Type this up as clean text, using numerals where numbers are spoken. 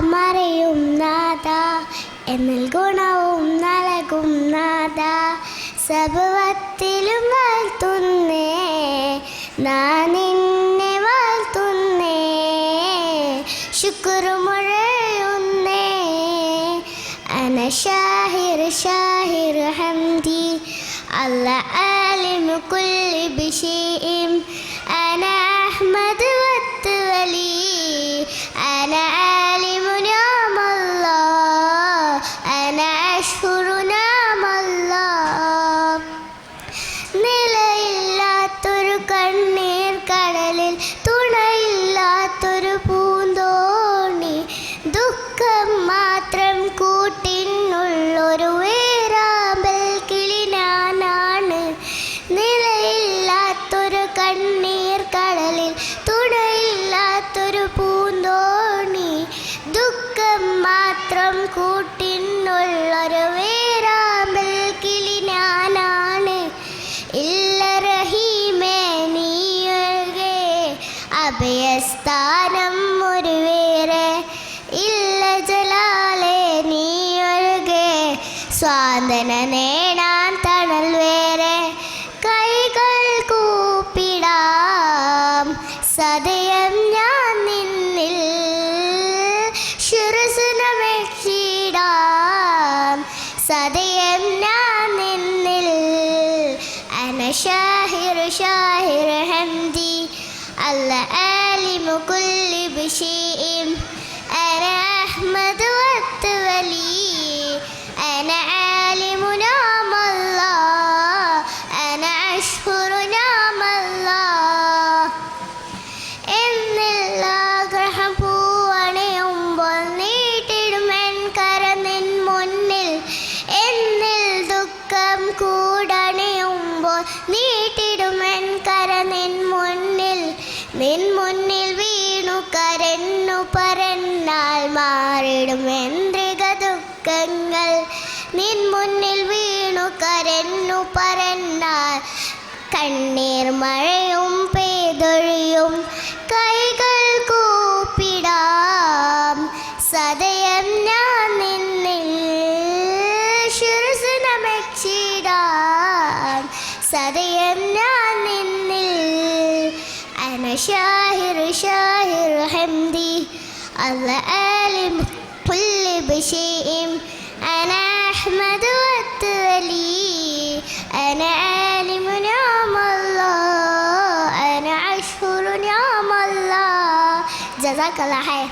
മറയും നാഥ എന്നിൽ ഗുണവും നൽകും നാഥ സർവത്തിലും വാഴ്ത്തുന്നേ ഞാൻ നിന്നെ വാഴ്ത്തുന്നേ ശുക്രുമുഴയുന്നേ അന ഷാഹിർ ഹംദി അല്ല ആലിമു കുല്ലി ബിശൈഇൻ അന അഹ്മദ് വത്തവലി അന ആലിമു നിഅമല്ലാഹ് അന അഷ്കുറു നിഅമല്ലാഹ് നിലയില്ലാത്തൊരു കണ്ണീർ കടലിൽ തുണയില്ലാത്തൊരു പൂന്തോണി ദുഃഖം മാത്രം കൂട്ടിനുള്ളൊരു വേരാമ്പൽ കിളി ഞാനാണ് നിലയില്ലാത്തൊരു കണ്ണീർ കടലിൽ തുണയില്ലാത്തൊരു പൂന്തോണി ദുഃഖം മാത്രം കൂട്ടിനുള്ളൊരു വേരാമ്പൽ കിളി ഞാനാണ് ഇല്ല റഹീമേ നീയൊഴികെ അഭയസ്ഥാനം ഒരു വേറെ ഇല്ല ജലാലേ നീയൊഴികെ സ്വാതന നേടാൻ തണൽ വേറെ കൈകൾ കൂപ്പിടാം സദയം ഞാൻ നിന്നിൽ ശിരസ് നമിച്ചിടാം സദയം ഞാൻ നിന്നിൽ അന ഷാഹിർ ഹംദി അല്ല ആലിമു കുല്ലി ബിശൈഇൻ അന അഹ്മദ് വത്തവലി അന ആലിമു നിഅമല്ലാഹ് അന അഷ്കുറു നിഅമല്ലാഹ് എന്നില്ലാഗ്രഹം പൂവണിയുമ്പോൾ നീട്ടിടും എൻ കര നിൻ മുന്നിൽ എന്നിൽ ദുഃഖം കൂടണിയുമ്പോൾ നീട്ടിടും എൻ കര നിൻ മുന്നിൽ വീണു കരഞ്ഞു പറഞ്ഞാൽ മാറിടും എന്തിക ദുഃഖങ്ങൾ നിൻ മുന്നിൽ വീണു കരഞ്ഞു പറഞ്ഞാൽ കണ്ണീർ മഴയും പെയ്തൊഴിയും കൈകൾ കൂപ്പിടാം സദയം ഞാൻ നിന്നിൽ ശിരസ് നമിച്ചിടാം സദയം ഞാൻ നിന്നിൽ അന ഷാഹിർ ഹംദി അല്ല ആലിമു കുല്ലി ബിശൈഇൻ അന അഹ്മദ് വത്തവലി അന ആലിമു നിഅമല്ലാഹ് അന അഷ്കുറു നിഅമല്ലാഹ് ജസാക്കല്ലാഹ് ഖൈർ.